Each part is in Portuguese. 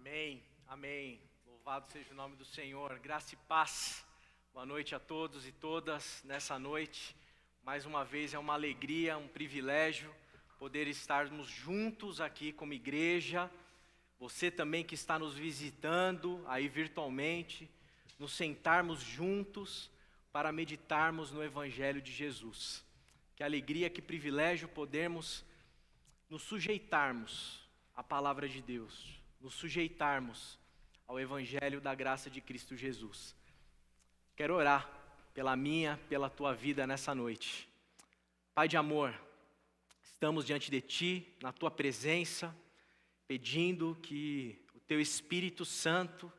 Amém, amém. Louvado seja o nome do Senhor. Graça e paz. Boa noite a todos e todas nessa noite. Mais uma vez é uma alegria, um privilégio poder estarmos juntos aqui como igreja. Você também que está nos visitando aí virtualmente, nos sentarmos juntos para meditarmos no Evangelho de Jesus. Que alegria, que privilégio podermos nos sujeitarmos à palavra de Deus, nos sujeitarmos ao Evangelho da graça de Cristo Jesus. Quero orar pela minha, pela tua vida nessa noite. Pai de amor, estamos diante de Ti, na Tua presença, pedindo que o Teu Espírito Santo,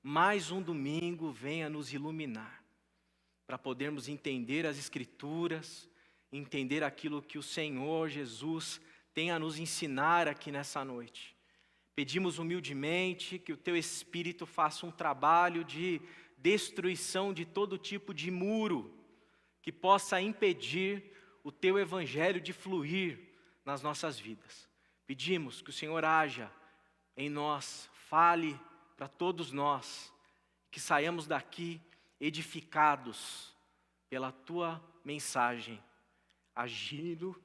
mais um domingo, venha nos iluminar, para podermos entender as Escrituras, entender aquilo que o Senhor Jesus tem a nos ensinar aqui nessa noite. Pedimos humildemente que o Teu Espírito faça um trabalho de destruição de todo tipo de muro que possa impedir o Teu Evangelho de fluir nas nossas vidas. Pedimos que o Senhor haja em nós, fale para todos nós, que saiamos daqui edificados pela Tua mensagem, agindo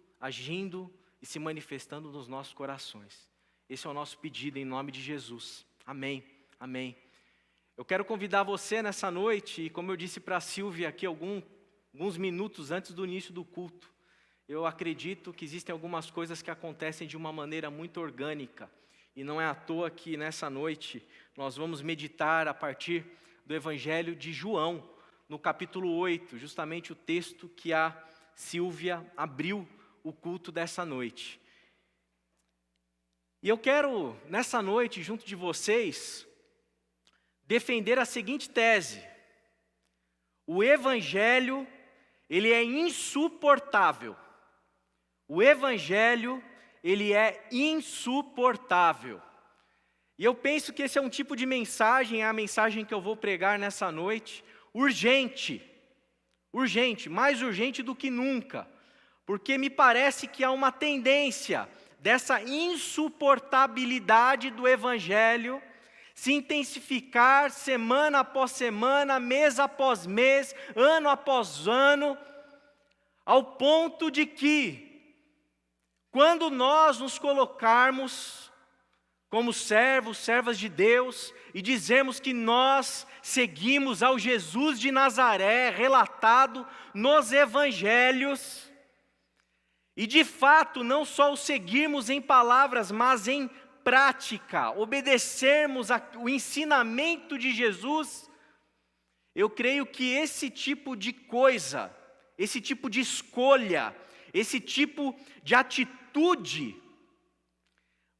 e se manifestando nos nossos corações. Esse é o nosso pedido em nome de Jesus. Amém, amém. Eu quero convidar você nessa noite, e como eu disse para a Silvia aqui alguns minutos antes do início do culto, eu acredito que existem algumas coisas que acontecem de uma maneira muito orgânica, e não é à toa que nessa noite nós vamos meditar a partir do Evangelho de João, no capítulo 8, justamente o texto que a Silvia abriu o culto dessa noite. E eu quero, nessa noite, junto de vocês, defender a seguinte tese: o Evangelho, ele é insuportável. O Evangelho, ele é insuportável. E eu penso que esse é um tipo de mensagem, é a mensagem que eu vou pregar nessa noite, urgente, mais urgente do que nunca, porque me parece que há uma tendência dessa insuportabilidade do Evangelho se intensificar semana após semana, mês após mês, ano após ano, ao ponto de que, quando nós nos colocarmos como servas de Deus, e dizermos que nós seguimos ao Jesus de Nazaré, relatado nos Evangelhos, e de fato não só o seguirmos em palavras, mas em prática, obedecermos o ensinamento de Jesus, eu creio que esse tipo de coisa, esse tipo de escolha, esse tipo de atitude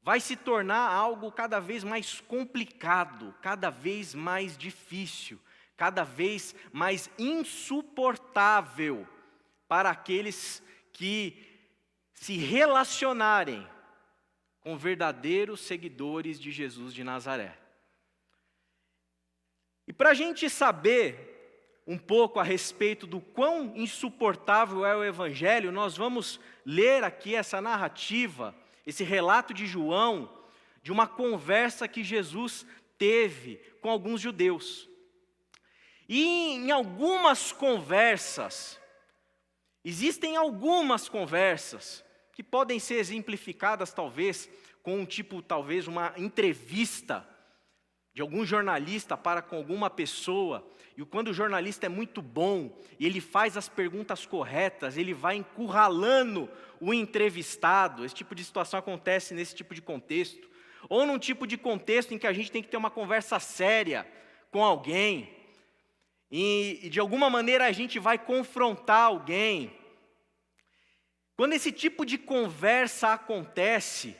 vai se tornar algo cada vez mais complicado, cada vez mais difícil, cada vez mais insuportável para aqueles que se relacionarem com verdadeiros seguidores de Jesus de Nazaré. E para a gente saber um pouco a respeito do quão insuportável é o Evangelho, nós vamos ler aqui essa narrativa, esse relato de João, de uma conversa que Jesus teve com alguns judeus. E em algumas conversas, existem algumas conversas que podem ser exemplificadas talvez com talvez uma entrevista de algum jornalista para com alguma pessoa, e quando o jornalista é muito bom, e ele faz as perguntas corretas, ele vai encurralando o entrevistado. Esse tipo de situação acontece nesse tipo de contexto, ou num tipo de contexto em que a gente tem que ter uma conversa séria com alguém, e de alguma maneira a gente vai confrontar alguém. Quando esse tipo de conversa acontece,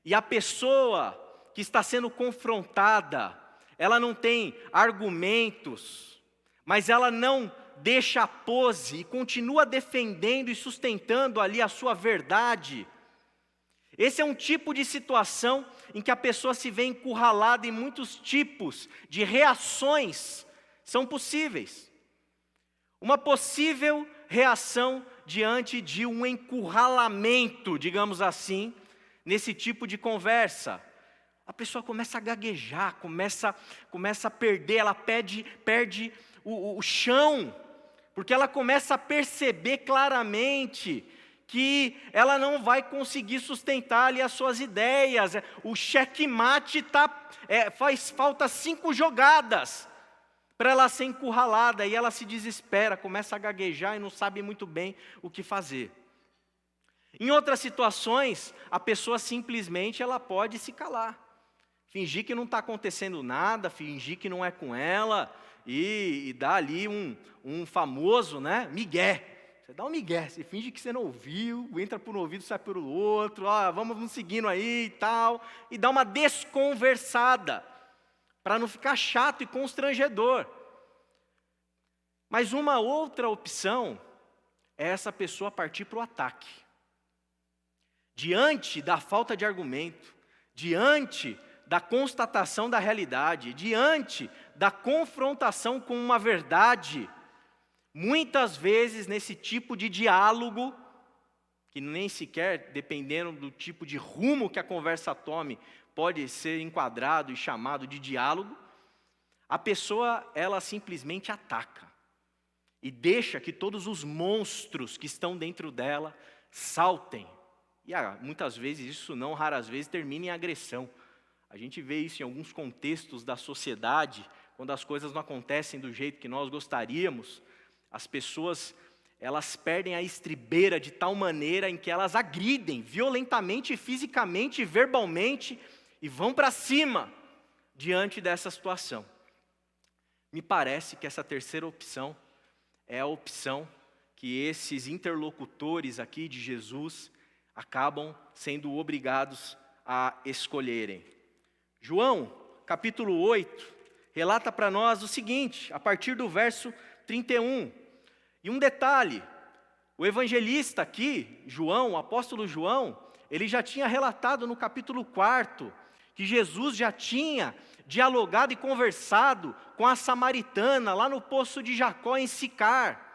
e a pessoa que está sendo confrontada, ela não tem argumentos, mas ela não deixa a pose e continua defendendo e sustentando ali a sua verdade. Esse é um tipo de situação em que a pessoa se vê encurralada e muitos tipos de reações são possíveis. Uma possível reação diante de um encurralamento, digamos assim, nesse tipo de conversa. a pessoa começa a gaguejar, começa a perder, ela perde o chão, porque ela começa a perceber claramente que ela não vai conseguir sustentar ali as suas ideias. O checkmate faz falta 5 jogadas para ela ser encurralada, e ela se desespera, começa a gaguejar e não sabe muito bem o que fazer. Em outras situações, a pessoa simplesmente ela pode se calar, fingir que não está acontecendo nada, fingir que não é com ela, e dar ali um famoso, migué. Você dá um migué, você finge que você não ouviu, entra por um ouvido, sai pelo outro, vamos seguindo aí e tal, e dá uma desconversada, para não ficar chato e constrangedor. Mas uma outra opção é essa pessoa partir para o ataque. Diante da falta de argumento, diante da constatação da realidade, diante da confrontação com uma verdade, muitas vezes nesse tipo de diálogo, que nem sequer, dependendo do tipo de rumo que a conversa tome, pode ser enquadrado e chamado de diálogo, a pessoa, ela simplesmente ataca e deixa que todos os monstros que estão dentro dela saltem. E muitas vezes, isso não raras vezes, termina em agressão. A gente vê isso em alguns contextos da sociedade, quando as coisas não acontecem do jeito que nós gostaríamos, as pessoas, elas perdem a estribeira de tal maneira em que elas agridem violentamente, fisicamente, verbalmente, e vão para cima diante dessa situação. Me parece que essa terceira opção é a opção que esses interlocutores aqui de Jesus acabam sendo obrigados a escolherem. João, capítulo 8, relata para nós o seguinte, a partir do verso 31. E um detalhe, o evangelista aqui, João, o apóstolo João, ele já tinha relatado no capítulo 4, que Jesus já tinha dialogado e conversado com a samaritana, lá no poço de Jacó, em Sicar.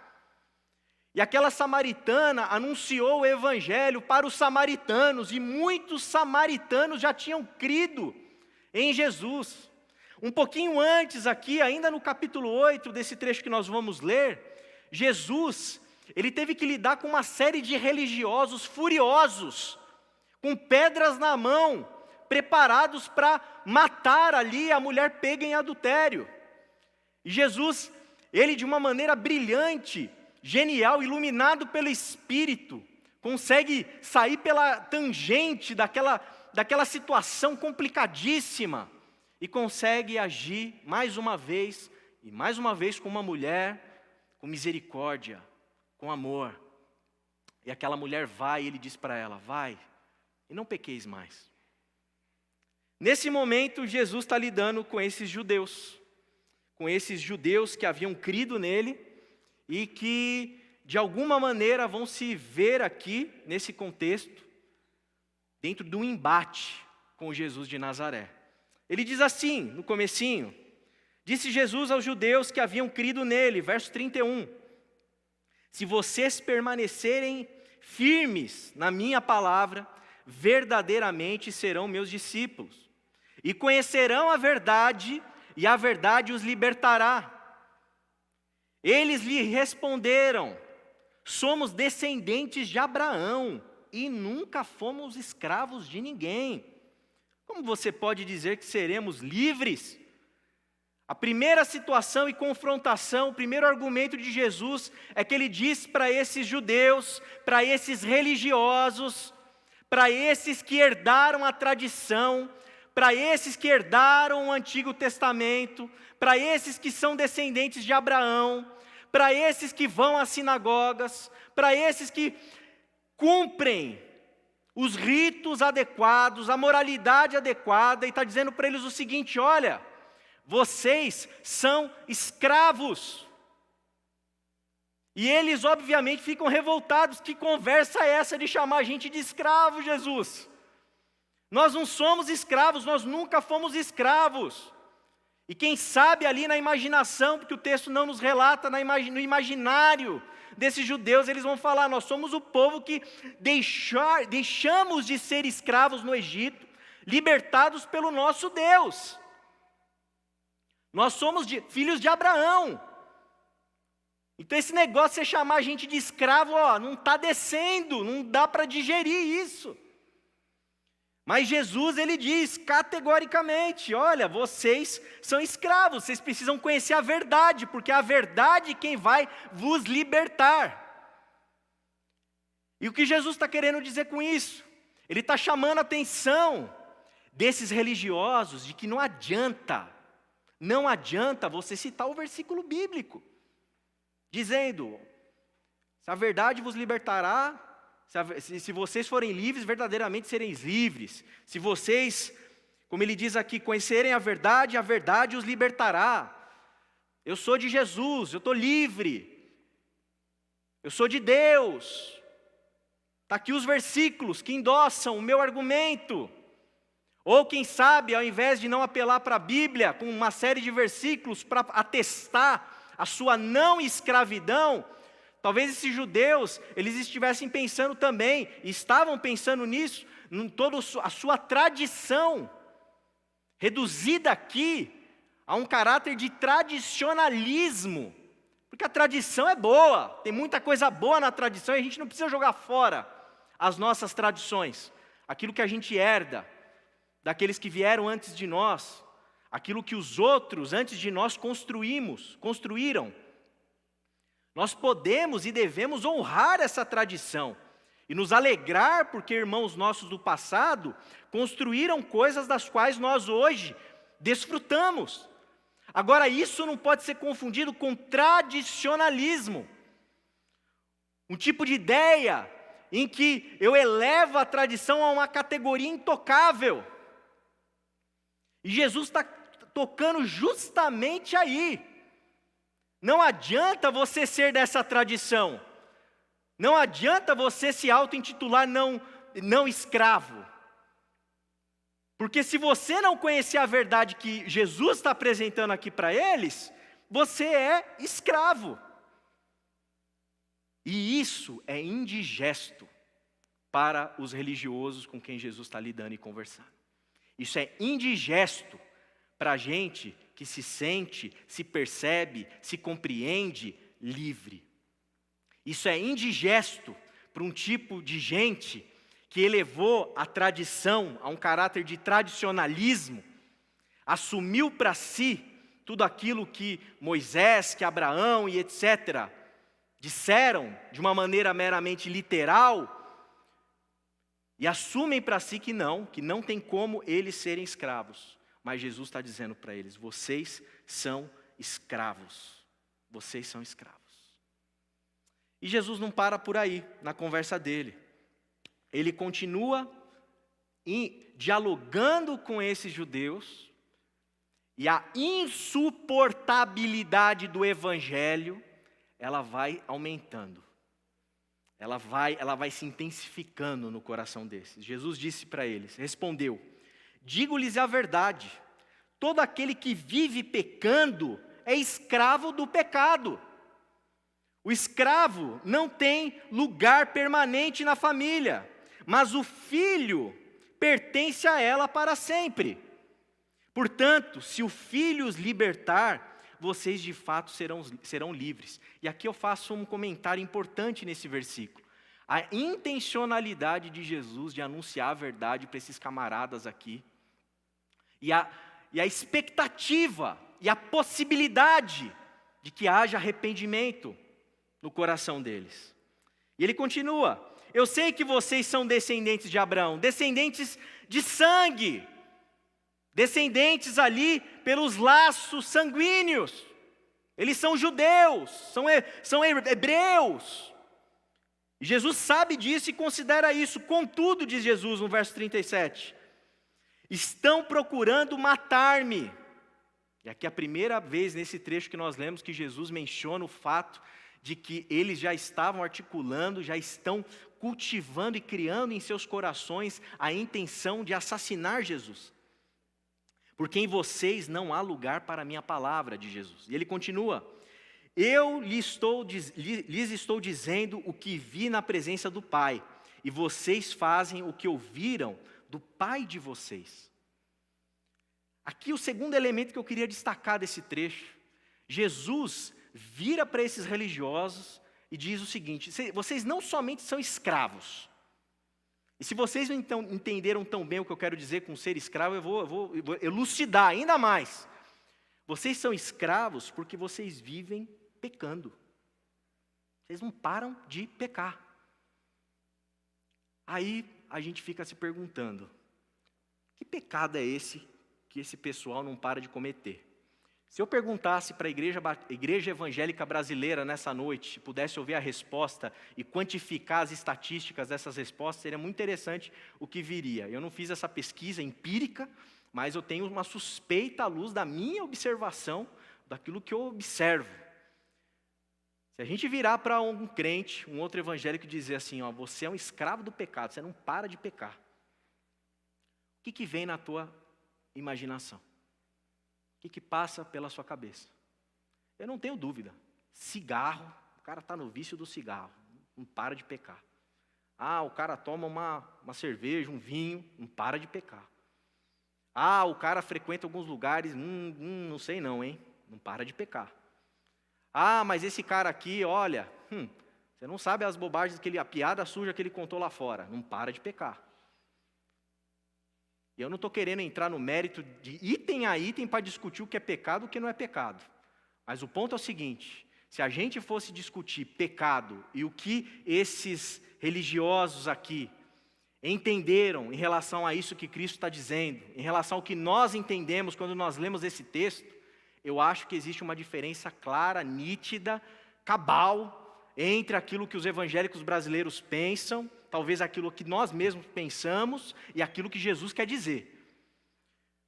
E aquela samaritana anunciou o evangelho para os samaritanos, e muitos samaritanos já tinham crido em Jesus. Um pouquinho antes aqui, ainda no capítulo 8, desse trecho que nós vamos ler, Jesus, ele teve que lidar com uma série de religiosos furiosos, com pedras na mão, preparados para matar ali a mulher pega em adultério. E Jesus, ele de uma maneira brilhante, genial, iluminado pelo Espírito, consegue sair pela tangente daquela situação complicadíssima e consegue agir mais uma vez, e mais uma vez com uma mulher, com misericórdia, com amor. E aquela mulher vai, e ele diz para ela, vai, e não pequeis mais. Nesse momento, Jesus está lidando com esses judeus que haviam crido nele, e que, de alguma maneira, vão se ver aqui, nesse contexto, dentro de um embate com Jesus de Nazaré. Ele diz assim, no comecinho, disse Jesus aos judeus que haviam crido nele, verso 31, se vocês permanecerem firmes na minha palavra, verdadeiramente serão meus discípulos, e conhecerão a verdade, e a verdade os libertará. Eles lhe responderam, somos descendentes de Abraão, e nunca fomos escravos de ninguém. Como você pode dizer que seremos livres? A primeira situação e confrontação, o primeiro argumento de Jesus é que ele diz para esses judeus, para esses religiosos, para esses que herdaram a tradição, para esses que herdaram o Antigo Testamento, para esses que são descendentes de Abraão, para esses que vão às sinagogas, para esses que cumprem os ritos adequados, a moralidade adequada, e está dizendo para eles o seguinte, olha, vocês são escravos. E eles obviamente ficam revoltados, que conversa é essa de chamar a gente de escravo, Jesus? Nós não somos escravos, nós nunca fomos escravos. E quem sabe ali na imaginação, porque o texto não nos relata, no imaginário desses judeus, eles vão falar, nós somos o povo que deixamos de ser escravos no Egito, libertados pelo nosso Deus. Nós somos filhos de Abraão. Então esse negócio de você chamar a gente de escravo, não está descendo, não dá para digerir isso. Mas Jesus, ele diz categoricamente, olha, vocês são escravos, vocês precisam conhecer a verdade, porque é a verdade quem vai vos libertar. E o que Jesus está querendo dizer com isso? Ele está chamando a atenção desses religiosos de que não adianta você citar o versículo bíblico, dizendo, se a verdade vos libertará, se vocês forem livres, verdadeiramente sereis livres. Se vocês, como ele diz aqui, conhecerem a verdade os libertará. Eu sou de Jesus, eu estou livre. Eu sou de Deus. Está aqui os versículos que endossam o meu argumento. Ou quem sabe, ao invés de não apelar para a Bíblia, com uma série de versículos para atestar a sua não escravidão, talvez esses judeus, eles estivessem pensando também, estavam pensando nisso, em toda a sua tradição, reduzida aqui a um caráter de tradicionalismo, porque a tradição é boa, tem muita coisa boa na tradição e a gente não precisa jogar fora as nossas tradições, aquilo que a gente herda, daqueles que vieram antes de nós, aquilo que os outros antes de nós construíram. Nós podemos e devemos honrar essa tradição e nos alegrar porque irmãos nossos do passado construíram coisas das quais nós hoje desfrutamos. Agora, isso não pode ser confundido com tradicionalismo, um tipo de ideia em que eu elevo a tradição a uma categoria intocável. E Jesus está tocando justamente aí. Não adianta você ser dessa tradição. Não adianta você se auto-intitular não escravo. Porque se você não conhecer a verdade que Jesus está apresentando aqui para eles, você é escravo. E isso é indigesto para os religiosos com quem Jesus está lidando e conversando. Isso é indigesto para a gente que se sente, se percebe, se compreende livre. Isso é indigesto para um tipo de gente que elevou a tradição a um caráter de tradicionalismo, assumiu para si tudo aquilo que Moisés, que Abraão e etc. disseram de uma maneira meramente literal, e assumem para si que não tem como eles serem escravos. Mas Jesus está dizendo para eles, vocês são escravos. Vocês são escravos. E Jesus não para por aí, na conversa dele. Ele continua dialogando com esses judeus, e a insuportabilidade do evangelho, ela vai aumentando. Ela vai se intensificando no coração desses. Jesus disse para eles, respondeu, digo-lhes a verdade, todo aquele que vive pecando é escravo do pecado. O escravo não tem lugar permanente na família, mas o filho pertence a ela para sempre. Portanto, se o filho os libertar, vocês de fato serão livres. E aqui eu faço um comentário importante nesse versículo. A intencionalidade de Jesus de anunciar a verdade para esses camaradas aqui, e a expectativa e a possibilidade de que haja arrependimento no coração deles. E ele continua, eu sei que vocês são descendentes de Abraão, descendentes de sangue, descendentes ali pelos laços sanguíneos. Eles são judeus, são hebreus. E Jesus sabe disso e considera isso. Contudo, diz Jesus no verso 37, estão procurando matar-me. E aqui é a primeira vez nesse trecho que nós lemos que Jesus menciona o fato de que eles já estavam articulando, já estão cultivando e criando em seus corações a intenção de assassinar Jesus. Porque em vocês não há lugar para a minha palavra, de Jesus. E ele continua, eu lhes estou dizendo o que vi na presença do Pai, e vocês fazem o que ouviram do pai de vocês. Aqui o segundo elemento que eu queria destacar desse trecho. Jesus vira para esses religiosos e diz o seguinte: vocês não somente são escravos. E se vocês não entenderam tão bem o que eu quero dizer com ser escravo, eu vou elucidar ainda mais. Vocês são escravos porque vocês vivem pecando. Vocês não param de pecar. Aí a gente fica se perguntando: que pecado é esse que esse pessoal não para de cometer? Se eu perguntasse para a igreja evangélica brasileira nessa noite, pudesse ouvir a resposta e quantificar as estatísticas dessas respostas, seria muito interessante o que viria. Eu não fiz essa pesquisa empírica, mas eu tenho uma suspeita à luz da minha observação, daquilo que eu observo. Se a gente virar para um crente, um outro evangélico e dizer assim, ó, você é um escravo do pecado, você não para de pecar. O que vem na tua imaginação? O que passa pela sua cabeça? Eu não tenho dúvida. Cigarro, o cara está no vício do cigarro, não para de pecar. Ah, o cara toma uma cerveja, um vinho, não para de pecar. Ah, o cara frequenta alguns lugares, não sei não, hein? Não para de pecar. Ah, mas esse cara aqui, olha, você não sabe as bobagens, a piada suja que ele contou lá fora, não para de pecar. E eu não estou querendo entrar no mérito de item a item para discutir o que é pecado e o que não é pecado. Mas o ponto é o seguinte: se a gente fosse discutir pecado e o que esses religiosos aqui entenderam em relação a isso que Cristo está dizendo, em relação ao que nós entendemos quando nós lemos esse texto, eu acho que existe uma diferença clara, nítida, cabal, entre aquilo que os evangélicos brasileiros pensam, talvez aquilo que nós mesmos pensamos e aquilo que Jesus quer dizer.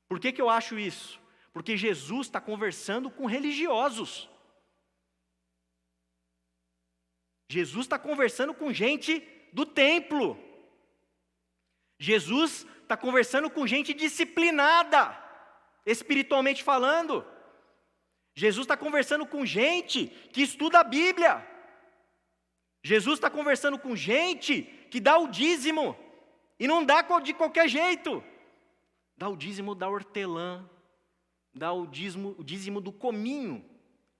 Por que eu acho isso? Porque Jesus está conversando com religiosos. Jesus está conversando com gente do templo. Jesus está conversando com gente disciplinada, espiritualmente falando. Jesus está conversando com gente que estuda a Bíblia. Jesus está conversando com gente que dá o dízimo, e não dá de qualquer jeito. Dá o dízimo da hortelã, dá o dízimo do cominho,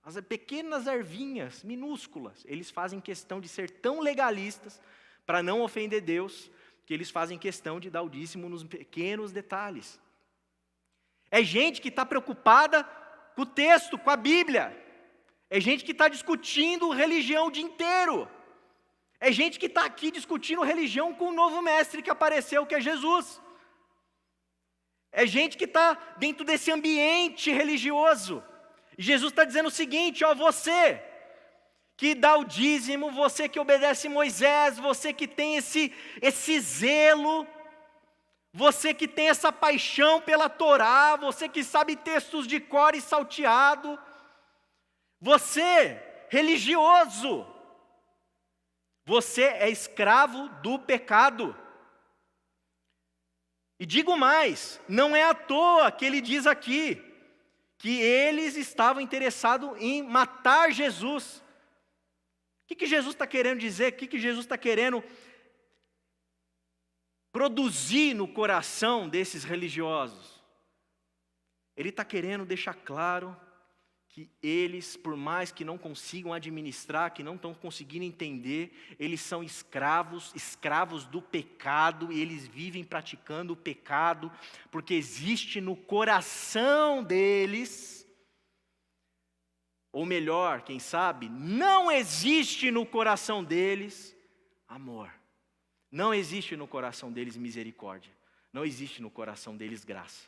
as pequenas ervinhas, minúsculas. Eles fazem questão de ser tão legalistas, para não ofender Deus, que eles fazem questão de dar o dízimo nos pequenos detalhes. É gente que está preocupada com o texto, com a Bíblia. É gente que está discutindo religião o dia inteiro. É gente que está aqui discutindo religião com o novo mestre que apareceu, que é Jesus. É gente que está dentro desse ambiente religioso. E Jesus está dizendo o seguinte, ó, você que dá o dízimo, você que obedece Moisés, você que tem esse zelo, você que tem essa paixão pela Torá, você que sabe textos de cor e salteado, você, religioso, você é escravo do pecado. E digo mais, não é à toa que ele diz aqui, que eles estavam interessados em matar Jesus. O que Jesus está querendo dizer? O que Jesus está querendo produzir no coração desses religiosos? Ele está querendo deixar claro que eles, por mais que não consigam administrar, que não estão conseguindo entender, eles são escravos do pecado, e eles vivem praticando o pecado, porque existe no coração deles, ou melhor, quem sabe, não existe no coração deles amor, não existe no coração deles misericórdia, não existe no coração deles graça.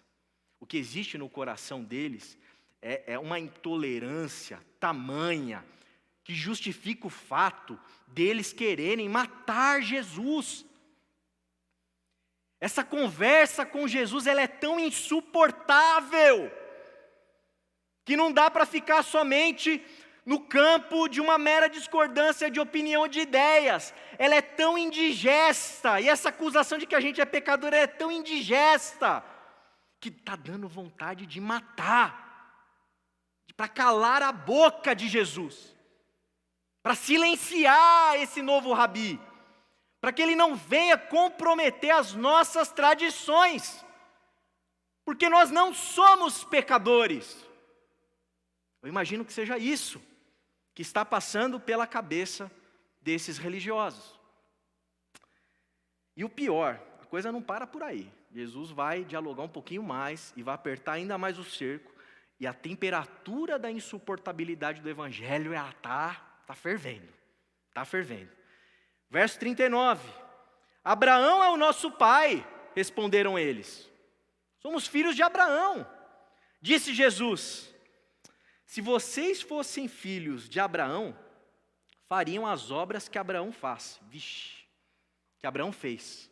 O que existe no coração deles é uma intolerância tamanha que justifica o fato deles quererem matar Jesus. Essa conversa com Jesus, ela é tão insuportável que não dá para ficar somente no campo de uma mera discordância de opinião, de ideias. Ela é tão indigesta, e essa acusação de que a gente é pecador é tão indigesta que está dando vontade de matar, para calar a boca de Jesus, para silenciar esse novo rabi, para que ele não venha comprometer as nossas tradições, porque nós não somos pecadores. Eu imagino que seja isso que está passando pela cabeça desses religiosos. E o pior, a coisa não para por aí. Jesus vai dialogar um pouquinho mais e vai apertar ainda mais o cerco, e a temperatura da insuportabilidade do evangelho está fervendo. Está fervendo. Verso 39. Abraão é o nosso pai, responderam eles. Somos filhos de Abraão. Disse Jesus: se vocês fossem filhos de Abraão, fariam as obras que Abraão faz. Vixe, que Abraão fez.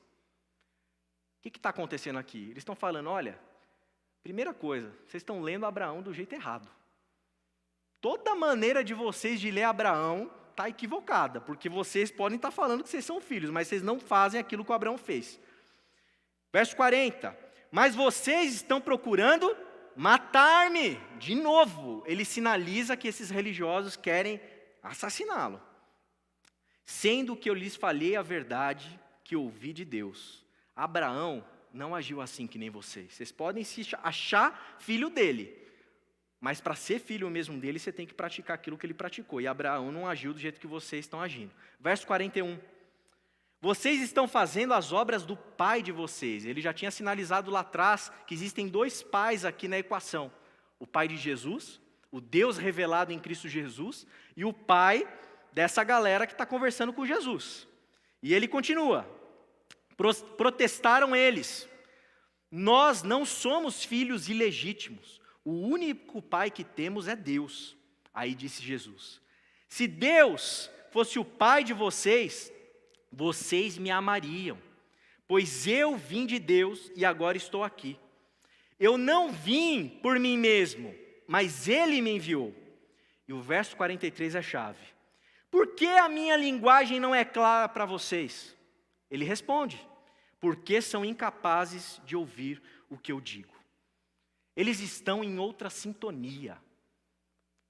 O que está acontecendo aqui? Eles estão falando, olha, primeira coisa, vocês estão lendo Abraão do jeito errado. Toda maneira de vocês de ler Abraão está equivocada, porque vocês podem estar falando que vocês são filhos, mas vocês não fazem aquilo que o Abraão fez. Verso 40, mas vocês estão procurando matar-me. De novo, ele sinaliza que esses religiosos querem assassiná-lo. Sendo que eu lhes falei a verdade que ouvi de Deus. Abraão não agiu assim que nem vocês. Vocês podem se achar filho dele, mas para ser filho mesmo dele, você tem que praticar aquilo que ele praticou. E Abraão não agiu do jeito que vocês estão agindo. Verso 41. Vocês estão fazendo as obras do pai de vocês. Ele já tinha sinalizado lá atrás que existem dois pais aqui na equação. O pai de Jesus, o Deus revelado em Cristo Jesus, e o pai dessa galera que está conversando com Jesus. E ele continua. Protestaram eles. Nós não somos filhos ilegítimos. O único pai que temos é Deus. Aí disse Jesus: se Deus fosse o pai de vocês, vocês me amariam, pois eu vim de Deus e agora estou aqui. Eu não vim por mim mesmo, mas Ele me enviou. E o verso 43 é a chave. Por que a minha linguagem não é clara para vocês? Ele responde: porque são incapazes de ouvir o que eu digo. Eles estão em outra sintonia.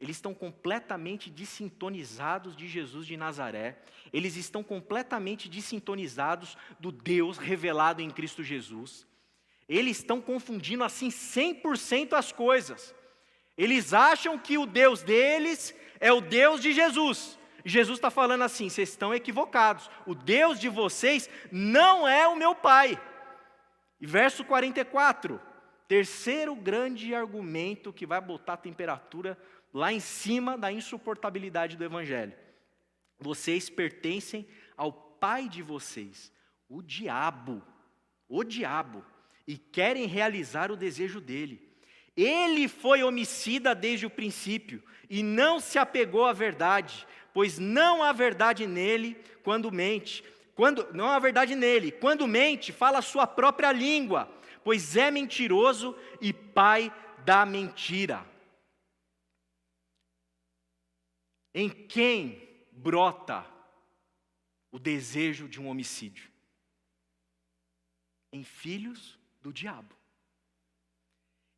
Eles estão completamente dessintonizados de Jesus de Nazaré. Eles estão completamente dessintonizados do Deus revelado em Cristo Jesus. Eles estão confundindo assim 100% as coisas. Eles acham que o Deus deles é o Deus de Jesus. Jesus está falando assim: vocês estão equivocados. O Deus de vocês não é o meu Pai. E verso 44, terceiro grande argumento que vai botar a temperatura lá em cima da insuportabilidade do Evangelho. Vocês pertencem ao pai de vocês, o diabo, e querem realizar o desejo dele. Ele foi homicida desde o princípio e não se apegou à verdade, pois não há verdade nele quando mente. Quando mente, fala a sua própria língua, pois é mentiroso e pai da mentira. Em quem brota o desejo de um homicídio? Em filhos do diabo.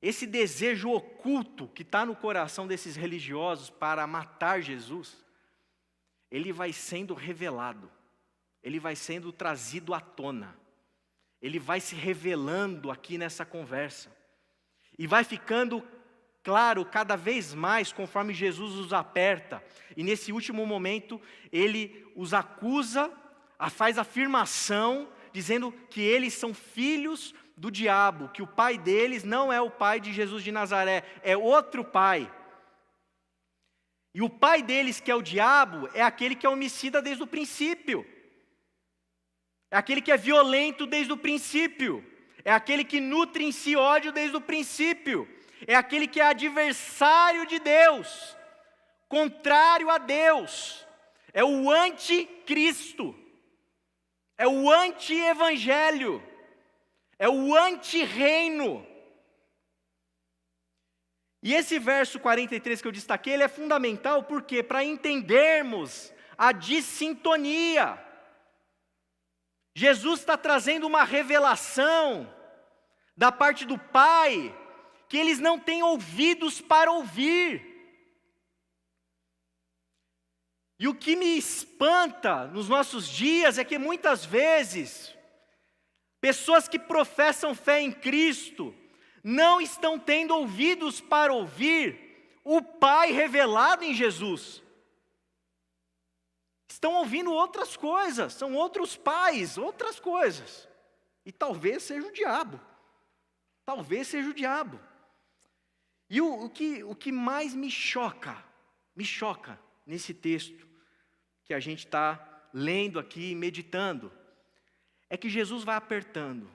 Esse desejo oculto que está no coração desses religiosos para matar Jesus, ele vai sendo revelado, ele vai sendo trazido à tona, ele vai se revelando aqui nessa conversa, e vai ficando claro cada vez mais conforme Jesus os aperta, e nesse último momento ele os acusa, faz afirmação, dizendo que eles são filhos do diabo, que o pai deles não é o pai de Jesus de Nazaré, é outro pai. E o pai deles, que é o diabo, é aquele que é homicida desde o princípio. É aquele que é violento desde o princípio. É aquele que nutre em si ódio desde o princípio. É aquele que é adversário de Deus, contrário a Deus. É o anticristo. É o anti-evangelho. É o anti-reino. E esse verso 43 que eu destaquei, ele é fundamental, porque para entendermos a dissintonia. Jesus está trazendo uma revelação da parte do Pai, que eles não têm ouvidos para ouvir. E o que me espanta nos nossos dias é que muitas vezes, pessoas que professam fé em Cristo, não estão tendo ouvidos para ouvir o Pai revelado em Jesus. Estão ouvindo outras coisas, são outros pais, outras coisas. E talvez seja o diabo. Talvez seja o diabo. E o que mais me choca nesse texto que a gente está lendo aqui, meditando, é que Jesus vai apertando,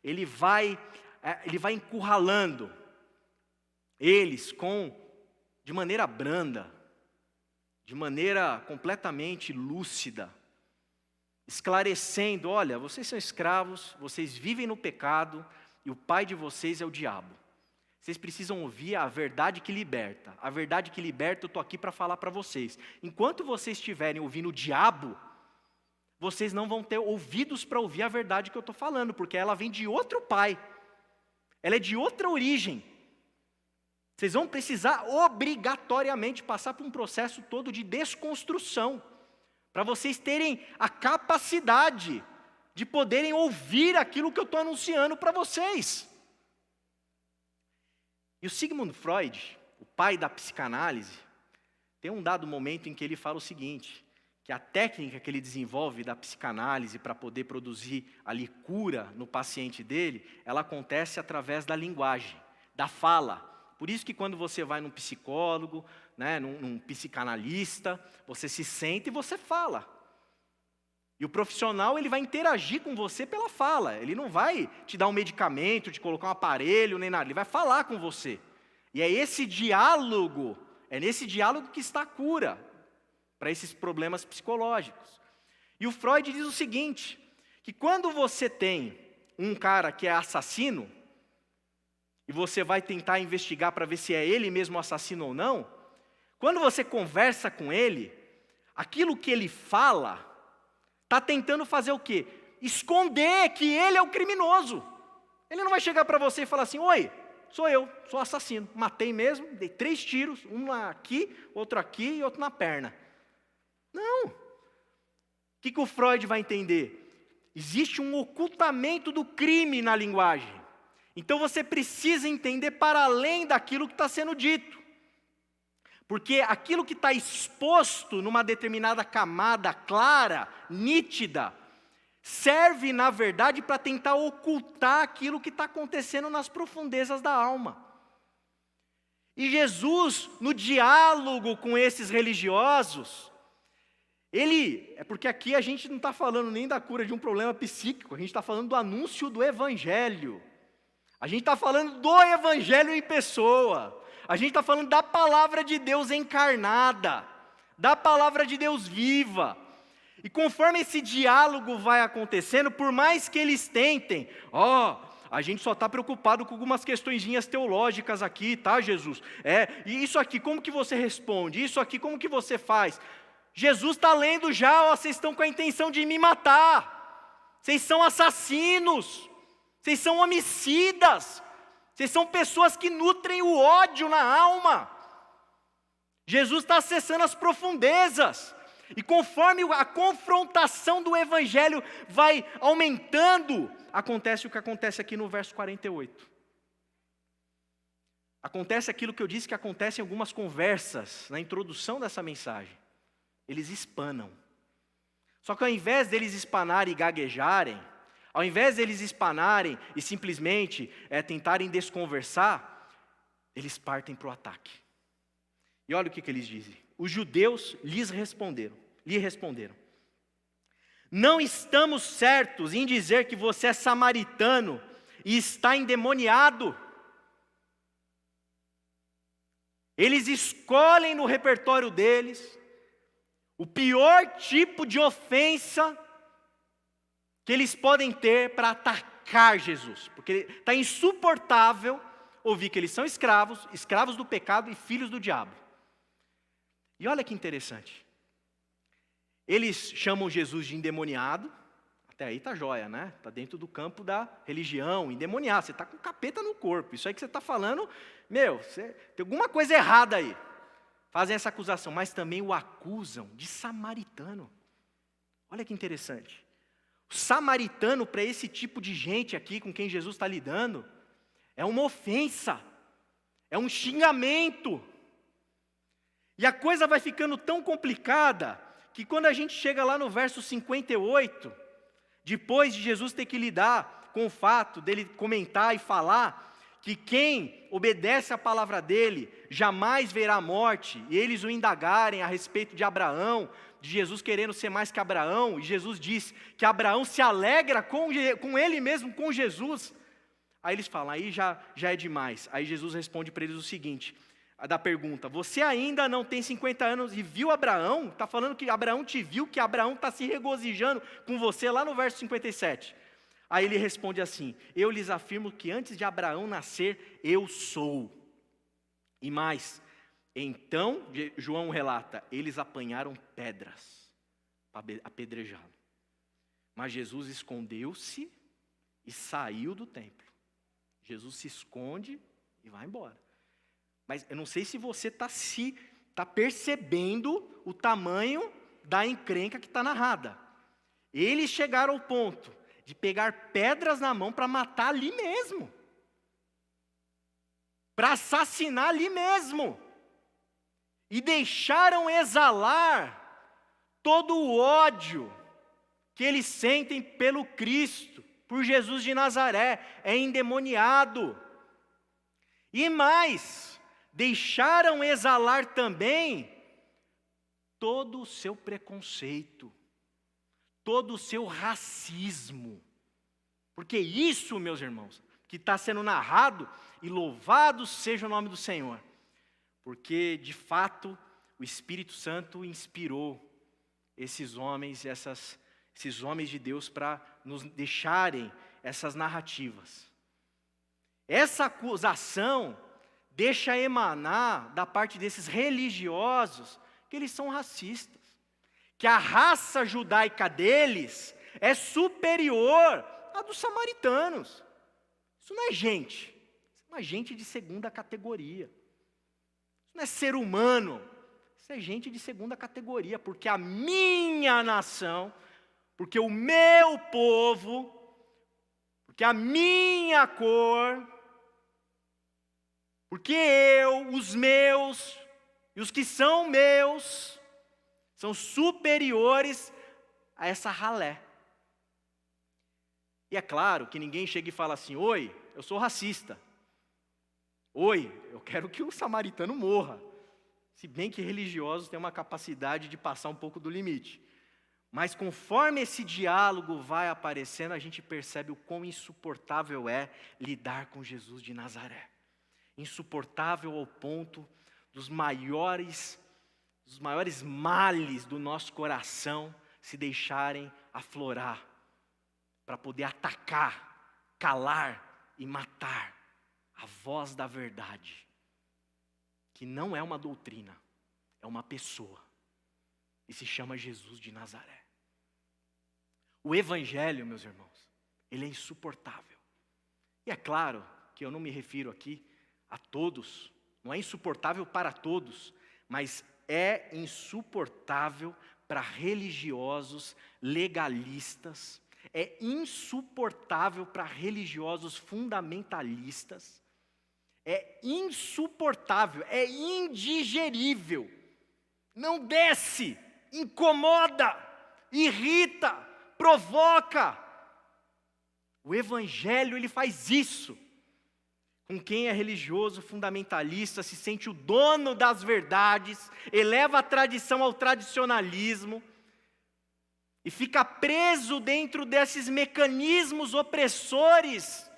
Ele vai encurralando eles de maneira branda, de maneira completamente lúcida, esclarecendo: olha, vocês são escravos, vocês vivem no pecado, e o pai de vocês é o diabo. Vocês precisam ouvir a verdade que liberta. A verdade que liberta eu estou aqui para falar para vocês. Enquanto vocês estiverem ouvindo o diabo, vocês não vão ter ouvidos para ouvir a verdade que eu estou falando, porque ela vem de outro pai. Ela é de outra origem. Vocês vão precisar obrigatoriamente passar por um processo todo de desconstrução, para vocês terem a capacidade de poderem ouvir aquilo que eu estou anunciando para vocês. E o Sigmund Freud, o pai da psicanálise, tem um dado momento em que ele fala o seguinte, que a técnica que ele desenvolve da psicanálise para poder produzir ali cura no paciente dele, ela acontece através da linguagem, da fala. Por isso que quando você vai num psicólogo, né, num psicanalista, você se senta e você fala. E o profissional, ele vai interagir com você pela fala. Ele não vai te dar um medicamento, te colocar um aparelho, nem nada. Ele vai falar com você. E é nesse diálogo que está a cura para esses problemas psicológicos. E o Freud diz o seguinte, que quando você tem um cara que é assassino, e você vai tentar investigar para ver se é ele mesmo o assassino ou não, quando você conversa com ele, aquilo que ele fala está tentando fazer o quê? Esconder que ele é o criminoso. Ele não vai chegar para você e falar assim: oi, sou eu, sou assassino, matei mesmo, dei 3 tiros, um aqui e outro na perna. Não. O que o Freud vai entender? Existe um ocultamento do crime na linguagem. Então você precisa entender para além daquilo que está sendo dito. Porque aquilo que está exposto numa determinada camada clara, nítida, serve na verdade para tentar ocultar aquilo que está acontecendo nas profundezas da alma. E Jesus, no diálogo com esses religiosos, é porque aqui a gente não está falando nem da cura de um problema psíquico, a gente está falando do anúncio do Evangelho. A gente está falando do Evangelho em pessoa. A gente está falando da palavra de Deus encarnada, da palavra de Deus viva. E conforme esse diálogo vai acontecendo, por mais que eles tentem, a gente só está preocupado com algumas questõezinhas teológicas aqui, tá, Jesus? E isso aqui, como que você responde? Isso aqui, como que você faz? Jesus está lendo já, vocês estão com a intenção de me matar. Vocês são assassinos. Vocês são homicidas. Vocês são pessoas que nutrem o ódio na alma. Jesus está acessando as profundezas. E conforme a confrontação do Evangelho vai aumentando, acontece o que acontece aqui no verso 48. Acontece aquilo que eu disse que acontece em algumas conversas, na introdução dessa mensagem. Eles espanam. Só que ao invés deles espanarem e gaguejarem, ao invés deles espanarem e simplesmente tentarem desconversar, eles partem para o ataque. E olha o que eles dizem. Os judeus lhe responderam: não estamos certos em dizer que você é samaritano e está endemoniado. Eles escolhem no repertório deles o pior tipo de ofensa que eles podem ter para atacar Jesus, porque está insuportável ouvir que eles são escravos do pecado e filhos do diabo. E olha que interessante, eles chamam Jesus de endemoniado, até aí está jóia, né? Está dentro do campo da religião, endemoniado, você está com capeta no corpo, isso aí que você está falando, tem alguma coisa errada aí. fazem essa acusação, mas também o acusam de samaritano. Olha que interessante. O samaritano, para esse tipo de gente aqui com quem Jesus está lidando, é uma ofensa, é um xingamento. E a coisa vai ficando tão complicada, que quando a gente chega lá no verso 58, depois de Jesus ter que lidar com o fato dele comentar e falar que quem obedece à palavra dele jamais verá a morte, e eles o indagarem a respeito de Abraão, de Jesus querendo ser mais que Abraão, e Jesus diz que Abraão se alegra com ele mesmo, com Jesus. Aí eles falam, aí já é demais. Aí Jesus responde para eles o seguinte, da pergunta, você ainda não tem 50 anos e viu Abraão? Está falando que Abraão te viu, que Abraão está se regozijando com você lá no verso 57. Aí ele responde assim, eu lhes afirmo que antes de Abraão nascer, eu sou. E mais, então, João relata, eles apanharam pedras para apedrejá-lo. Mas Jesus escondeu-se e saiu do templo. Jesus se esconde e vai embora. Mas eu não sei se você está percebendo o tamanho da encrenca que está narrada. Eles chegaram ao ponto de pegar pedras na mão para matar ali mesmo. Para assassinar ali mesmo. E deixaram exalar todo o ódio que eles sentem pelo Cristo, por Jesus de Nazaré, é endemoniado. E mais, deixaram exalar também todo o seu preconceito, todo o seu racismo. Porque isso, meus irmãos, que está sendo narrado, e louvado seja o nome do Senhor. Porque, de fato, o Espírito Santo inspirou esses homens, esses homens de Deus para nos deixarem essas narrativas. Essa acusação deixa emanar da parte desses religiosos que eles são racistas, que a raça judaica deles é superior à dos samaritanos. Isso não é gente, isso é uma gente de segunda categoria. Isso não é ser humano, isso é gente de segunda categoria, porque a minha nação, porque o meu povo, porque a minha cor, porque eu, os meus e os que são meus, são superiores a essa ralé. E é claro que ninguém chega e fala assim, oi, eu sou racista. Oi, eu quero que o samaritano morra. Se bem que religiosos têm uma capacidade de passar um pouco do limite. Mas conforme esse diálogo vai aparecendo, a gente percebe o quão insuportável é lidar com Jesus de Nazaré. Insuportável ao ponto dos maiores males do nosso coração se deixarem aflorar, para poder atacar, calar e matar a voz da verdade, que não é uma doutrina, é uma pessoa, e se chama Jesus de Nazaré. O Evangelho, meus irmãos, ele é insuportável. E é claro que eu não me refiro aqui a todos, não é insuportável para todos, mas é insuportável para religiosos legalistas, é insuportável para religiosos fundamentalistas, é insuportável, é indigerível, não desce, incomoda, irrita, provoca. O Evangelho, ele faz isso. Com quem é religioso, fundamentalista, se sente o dono das verdades, eleva a tradição ao tradicionalismo, e fica preso dentro desses mecanismos opressores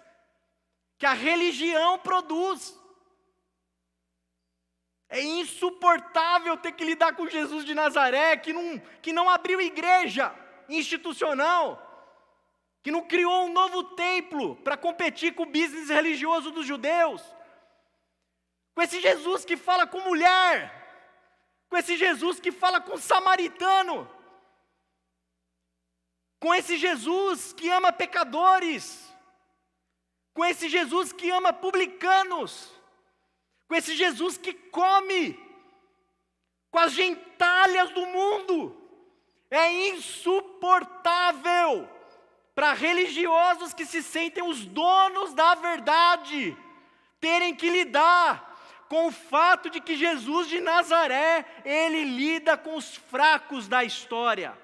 que a religião produz. É insuportável ter que lidar com Jesus de Nazaré, que não abriu igreja institucional, que não criou um novo templo para competir com o business religioso dos judeus. Com esse Jesus que fala com mulher, com esse Jesus que fala com samaritano, com esse Jesus que ama pecadores, com esse Jesus que ama publicanos, com esse Jesus que come com as gentalhas do mundo. É insuportável para religiosos que se sentem os donos da verdade terem que lidar com o fato de que Jesus de Nazaré, ele lida com os fracos da história.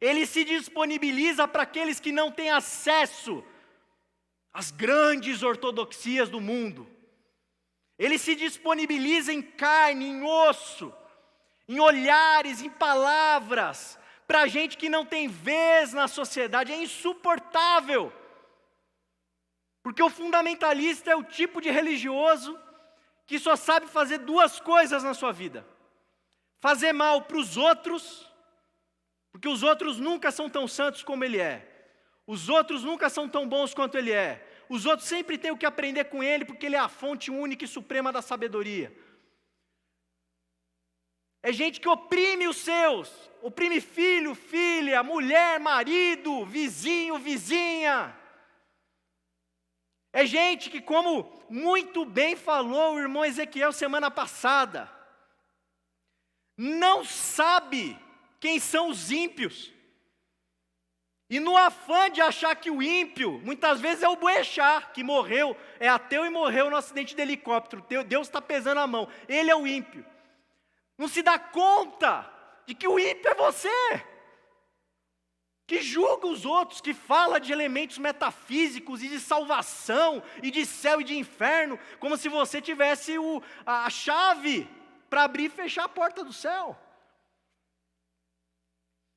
Ele se disponibiliza para aqueles que não têm acesso às grandes ortodoxias do mundo. Ele se disponibiliza em carne, em osso, em olhares, em palavras, para gente que não tem vez na sociedade. É insuportável. Porque o fundamentalista é o tipo de religioso que só sabe fazer duas coisas na sua vida: fazer mal para os outros, porque os outros nunca são tão santos como ele é. Os outros nunca são tão bons quanto ele é. Os outros sempre têm o que aprender com ele, porque ele é a fonte única e suprema da sabedoria. É gente que oprime os seus, oprime filho, filha, mulher, marido, vizinho, vizinha. É gente que, como muito bem falou o irmão Ezequiel semana passada, não sabe quem são os ímpios. E no afã de achar que o ímpio, muitas vezes é o Boechat, que morreu, é ateu e morreu no acidente de helicóptero. Deus está pesando a mão, ele é o ímpio. Não se dá conta de que o ímpio é você, que julga os outros, que fala de elementos metafísicos e de salvação, e de céu e de inferno, como se você tivesse a chave para abrir e fechar a porta do céu.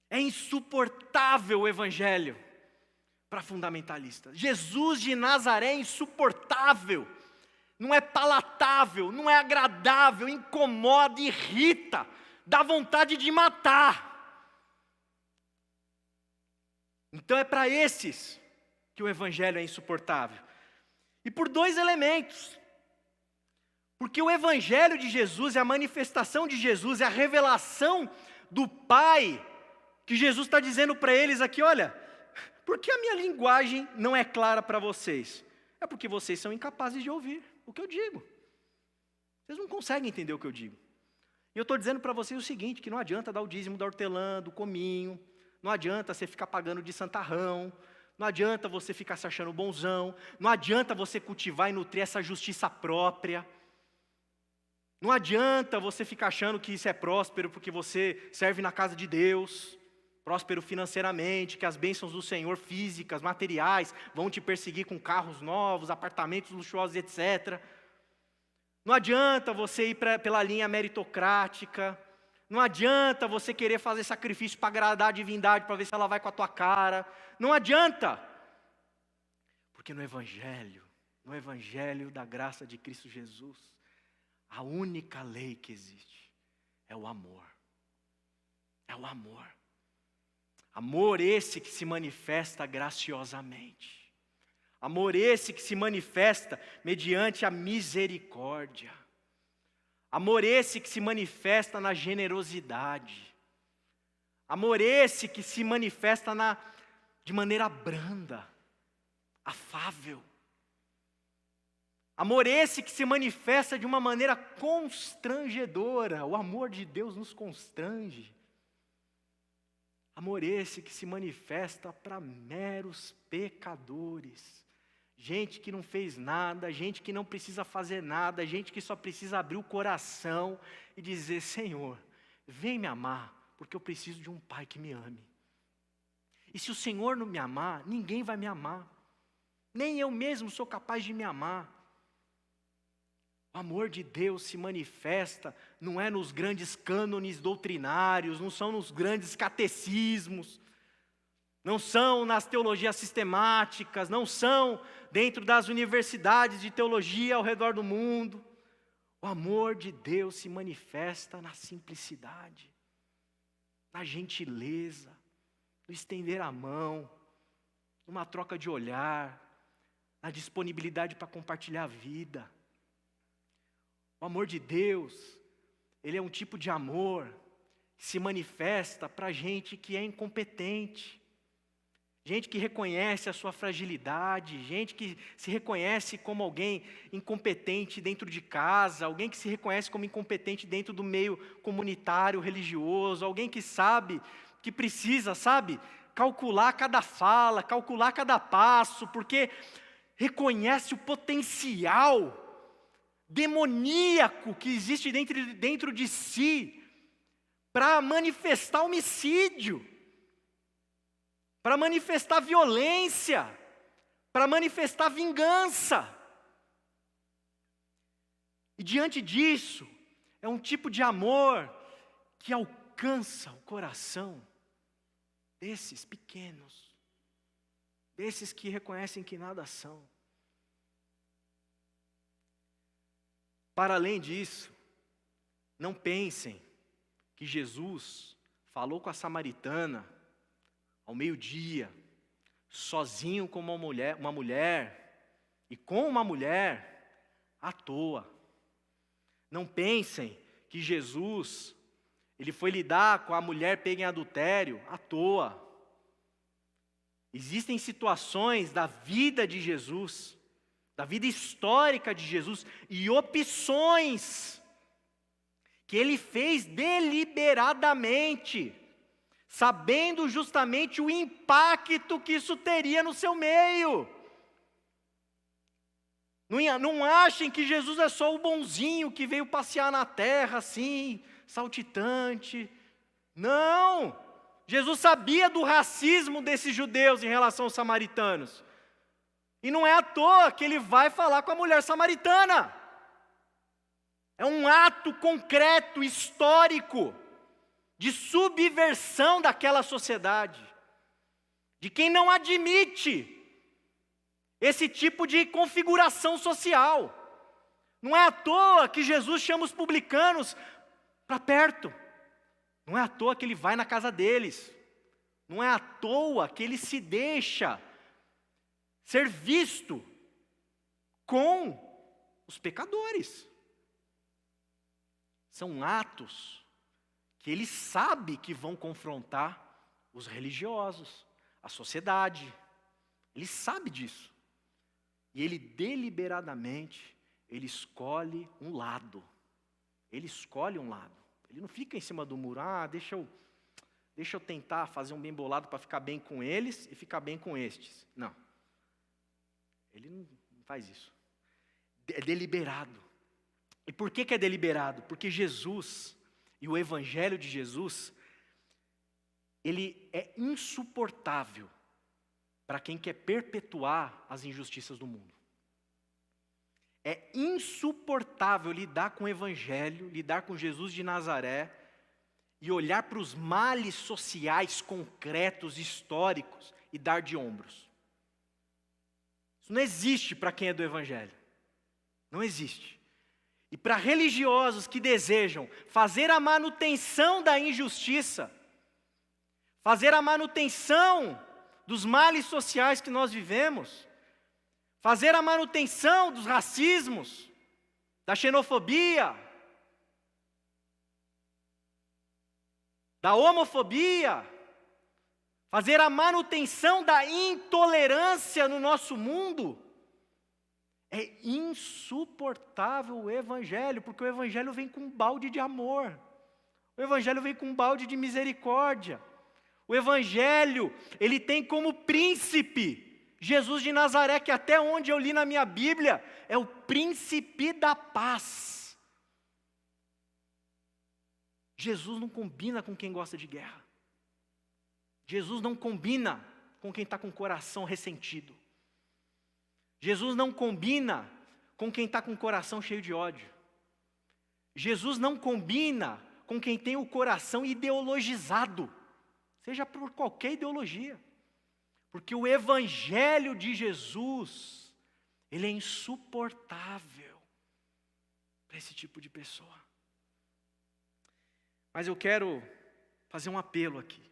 É insuportável o evangelho para fundamentalistas. Jesus de Nazaré é insuportável, não é palatável, não é agradável, incomoda, irrita, dá vontade de matar. Então é para esses que o evangelho é insuportável. E por dois elementos. Porque o evangelho de Jesus é a manifestação de Jesus, é a revelação do Pai, que Jesus está dizendo para eles aqui: olha, por que a minha linguagem não é clara para vocês? É porque vocês são incapazes de ouvir o que eu digo. Vocês não conseguem entender o que eu digo. E eu estou dizendo para vocês o seguinte, que não adianta dar o dízimo da hortelã, do cominho, não adianta você ficar pagando de santarrão, não adianta você ficar se achando bonzão, não adianta você cultivar e nutrir essa justiça própria, não adianta você ficar achando que isso é próspero porque você serve na casa de Deus, próspero financeiramente, que as bênçãos do Senhor físicas, materiais, vão te perseguir com carros novos, apartamentos luxuosos, etc. Não adianta você ir pela linha meritocrática, não adianta você querer fazer sacrifício para agradar a divindade, para ver se ela vai com a tua cara, não adianta, porque no Evangelho da graça de Cristo Jesus, a única lei que existe é o amor. É o amor. Amor esse que se manifesta graciosamente. Amor esse que se manifesta mediante a misericórdia. Amor esse que se manifesta na generosidade. Amor esse que se manifesta de maneira branda, afável. Amor esse que se manifesta de uma maneira constrangedora. O amor de Deus nos constrange. Amor esse que se manifesta para meros pecadores. Gente que não fez nada, gente que não precisa fazer nada, gente que só precisa abrir o coração e dizer: Senhor, vem me amar, porque eu preciso de um pai que me ame. E se o Senhor não me amar, ninguém vai me amar. Nem eu mesmo sou capaz de me amar. O amor de Deus se manifesta, não é nos grandes cânones doutrinários, não são nos grandes catecismos, não são nas teologias sistemáticas, não são dentro das universidades de teologia ao redor do mundo. O amor de Deus se manifesta na simplicidade, na gentileza, no estender a mão, numa troca de olhar, na disponibilidade para compartilhar a vida. O amor de Deus, ele é um tipo de amor que se manifesta para gente que é incompetente, gente que reconhece a sua fragilidade, gente que se reconhece como alguém incompetente dentro de casa, alguém que se reconhece como incompetente dentro do meio comunitário, religioso, alguém que sabe que precisa, sabe, calcular cada fala, calcular cada passo, porque reconhece o potencial demoníaco que existe dentro de si para manifestar homicídio, para manifestar violência, para manifestar vingança. E diante disso, é um tipo de amor que alcança o coração desses pequenos, desses que reconhecem que nada são. Para além disso, não pensem que Jesus falou com a samaritana ao meio-dia, sozinho com uma mulher e com uma mulher à toa. Não pensem que Jesus, ele foi lidar com a mulher pega em adultério à toa. Existem situações da vida de Jesus, da vida histórica de Jesus, e opções que ele fez deliberadamente, sabendo justamente o impacto que isso teria no seu meio. Não achem que Jesus é só o bonzinho que veio passear na terra assim, saltitante. Não! Jesus sabia do racismo desses judeus em relação aos samaritanos. E não é à toa que ele vai falar com a mulher samaritana. É um ato concreto, histórico, de subversão daquela sociedade, de quem não admite esse tipo de configuração social. Não é à toa que Jesus chama os publicanos para perto. Não é à toa que ele vai na casa deles. Não é à toa que ele se deixa ser visto com os pecadores. São atos que ele sabe que vão confrontar os religiosos, a sociedade. Ele sabe disso. E ele deliberadamente, ele escolhe um lado. Ele escolhe um lado. Ele não fica em cima do muro, deixa eu tentar fazer um bem bolado para ficar bem com eles e ficar bem com estes. Não. Ele não faz isso. É deliberado. E por que é deliberado? Porque Jesus e o Evangelho de Jesus, ele é insuportável para quem quer perpetuar as injustiças do mundo. É insuportável lidar com o Evangelho, lidar com Jesus de Nazaré e olhar para os males sociais concretos, históricos e dar de ombros. Isso não existe para quem é do Evangelho. Não existe. E para religiosos que desejam fazer a manutenção da injustiça, fazer a manutenção dos males sociais que nós vivemos, fazer a manutenção dos racismos, da xenofobia, da homofobia, fazer a manutenção da intolerância no nosso mundo, é insuportável o Evangelho, porque o Evangelho vem com um balde de amor, o Evangelho vem com um balde de misericórdia, o Evangelho, ele tem como príncipe Jesus de Nazaré, que até onde eu li na minha Bíblia, é o príncipe da paz. Jesus não combina com quem gosta de guerra. Jesus não combina com quem está com o coração ressentido. Jesus não combina com quem está com o coração cheio de ódio. Jesus não combina com quem tem o coração ideologizado, seja por qualquer ideologia. Porque o Evangelho de Jesus, ele é insuportável para esse tipo de pessoa. Mas eu quero fazer um apelo aqui.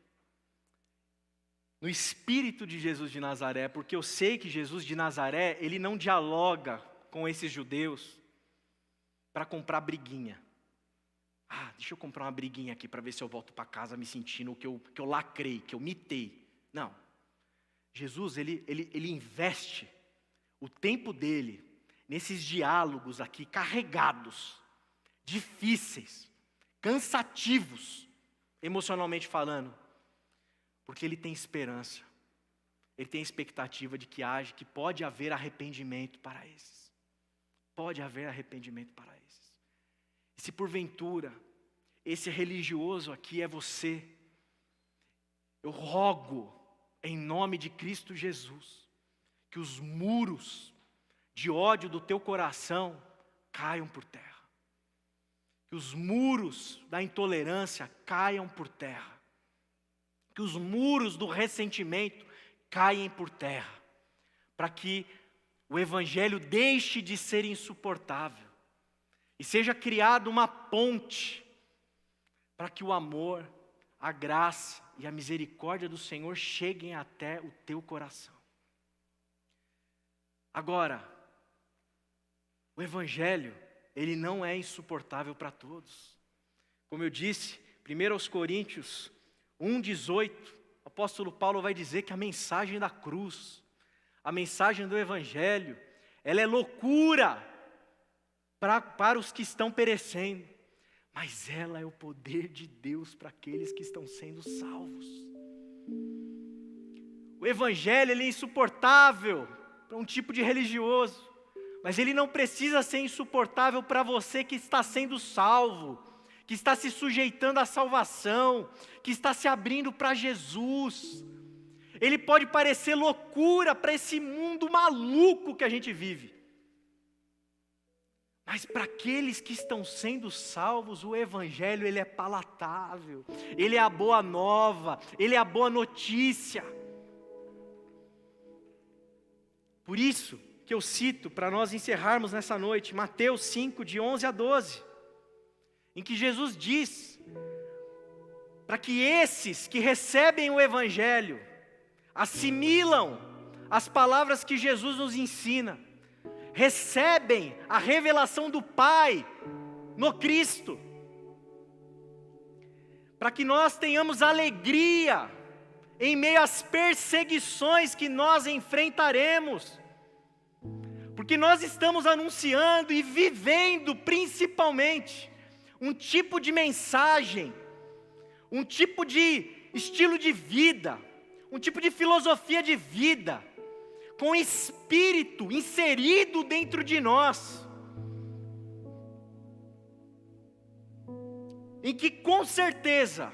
No espírito de Jesus de Nazaré, porque eu sei que Jesus de Nazaré, ele não dialoga com esses judeus para comprar briguinha. Deixa eu comprar uma briguinha aqui para ver se eu volto para casa me sentindo que eu lacrei, que eu mitei. Não. Jesus, ele investe o tempo dele nesses diálogos aqui carregados, difíceis, cansativos, emocionalmente falando, porque ele tem esperança, ele tem expectativa de que pode haver arrependimento para esses. Pode haver arrependimento para esses. E se porventura esse religioso aqui é você, eu rogo em nome de Cristo Jesus que os muros de ódio do teu coração caiam por terra. Que os muros da intolerância caiam por terra. Que os muros do ressentimento caiam por terra. Para que o Evangelho deixe de ser insuportável. E seja criada uma ponte para que o amor, a graça e a misericórdia do Senhor cheguem até o teu coração. Agora, o Evangelho, ele não é insuportável para todos. Como eu disse, 1 Coríntios 1,18, o apóstolo Paulo vai dizer que a mensagem da cruz, a mensagem do Evangelho, ela é loucura para os que estão perecendo, mas ela é o poder de Deus para aqueles que estão sendo salvos. O Evangelho, ele é insuportável para um tipo de religioso, mas ele não precisa ser insuportável para você que está sendo salvo, que está se sujeitando à salvação, que está se abrindo para Jesus. Ele pode parecer loucura para esse mundo maluco que a gente vive, mas para aqueles que estão sendo salvos, o Evangelho, ele é palatável, ele é a boa nova, ele é a boa notícia. Por isso que eu cito, para nós encerrarmos nessa noite, Mateus 5, de 11 a 12, em que Jesus diz, para que esses que recebem o Evangelho, assimilam as palavras que Jesus nos ensina, recebem a revelação do Pai no Cristo, para que nós tenhamos alegria em meio às perseguições que nós enfrentaremos, porque nós estamos anunciando e vivendo principalmente um tipo de mensagem, um tipo de estilo de vida, um tipo de filosofia de vida, com Espírito inserido dentro de nós, em que com certeza,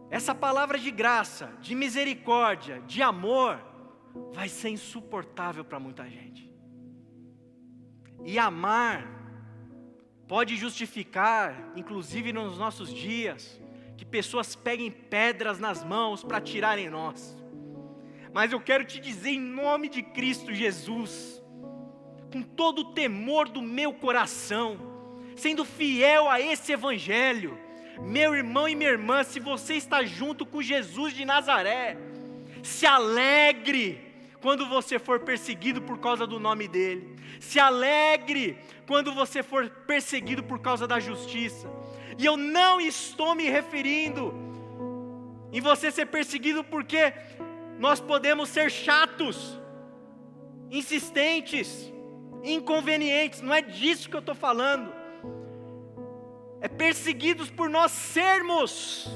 essa palavra de graça, de misericórdia, de amor, vai ser insuportável para muita gente. E amar pode justificar, inclusive nos nossos dias, que pessoas peguem pedras nas mãos para atirarem em nós. Mas eu quero te dizer em nome de Cristo Jesus, com todo o temor do meu coração, sendo fiel a esse Evangelho, meu irmão e minha irmã, se você está junto com Jesus de Nazaré, se alegre quando você for perseguido por causa do nome dEle, se alegre quando você for perseguido por causa da justiça. E eu não estou me referindo em você ser perseguido porque nós podemos ser chatos, insistentes, inconvenientes, não é disso que eu estou falando. É perseguidos por nós sermos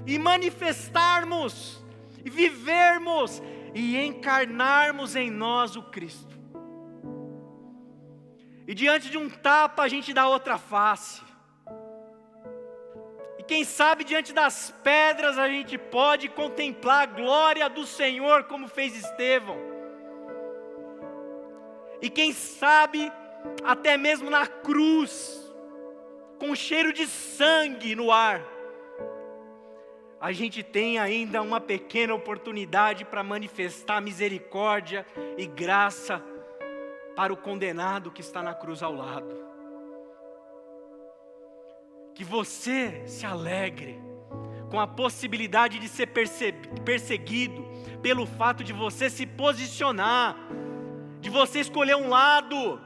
e manifestarmos e vivermos e encarnarmos em nós o Cristo. E diante de um tapa a gente dá outra face. E quem sabe diante das pedras a gente pode contemplar a glória do Senhor como fez Estevão. E quem sabe até mesmo na cruz, com cheiro de sangue no ar, a gente tem ainda uma pequena oportunidade para manifestar misericórdia e graça para o condenado que está na cruz ao lado. Que você se alegre com a possibilidade de ser perseguido pelo fato de você se posicionar, de você escolher um lado.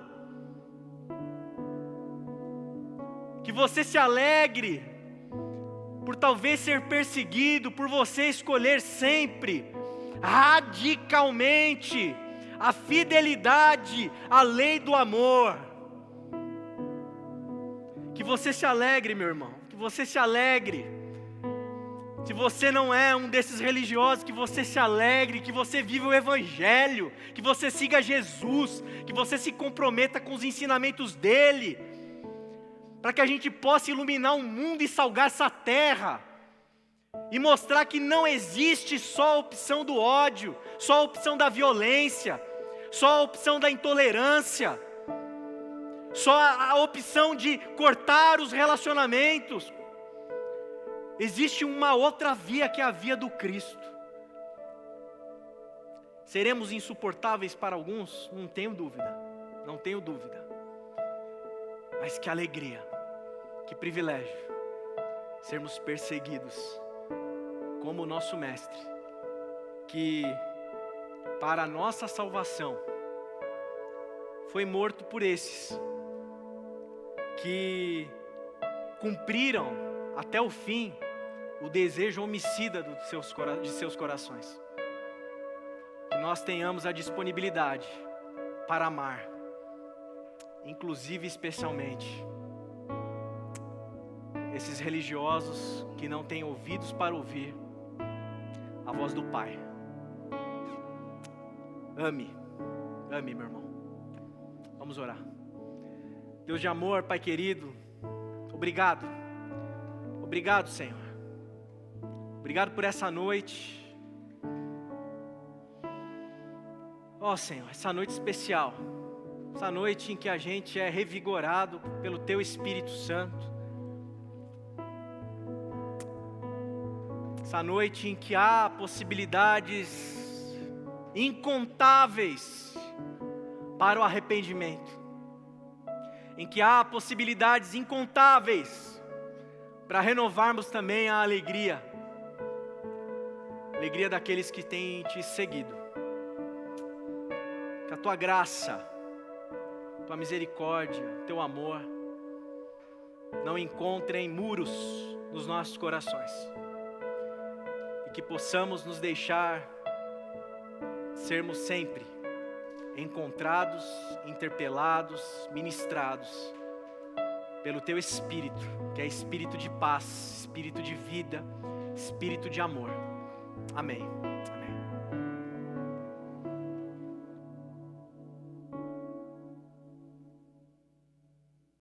Que você se alegre por talvez ser perseguido, por você escolher sempre radicalmente a fidelidade à lei do amor. Que você se alegre, meu irmão, que você se alegre. Se você não é um desses religiosos, que você se alegre, que você vive o Evangelho, que você siga Jesus, que você se comprometa com os ensinamentos dEle, para que a gente possa iluminar o mundo e salgar essa terra, e mostrar que não existe só a opção do ódio, só a opção da violência, só a opção da intolerância, só a opção de cortar os relacionamentos. Existe uma outra via, que é a via do Cristo. Seremos insuportáveis para alguns? Não tenho dúvida, não tenho dúvida. Mas que alegria, que privilégio, sermos perseguidos como o nosso Mestre, que para a nossa salvação foi morto por esses que cumpriram até o fim o desejo homicida de seus corações. Que nós tenhamos a disponibilidade para amar, inclusive especialmente esses religiosos que não têm ouvidos para ouvir a voz do Pai. Ame, meu irmão. Vamos orar. Deus de amor, Pai querido, obrigado. Obrigado, Senhor. Obrigado por essa noite. Ó Senhor, essa noite especial. Essa noite em que a gente é revigorado pelo Teu Espírito Santo. Essa noite em que há possibilidades incontáveis para o arrependimento. Em que há possibilidades incontáveis para renovarmos também a alegria daqueles que têm Te seguido. Que a Tua graça, Tua misericórdia, Teu amor não encontrem muros nos nossos corações, e que possamos nos deixar sermos sempre encontrados, interpelados, ministrados pelo Teu Espírito, que é Espírito de paz, Espírito de vida, Espírito de amor. Amém. Amém.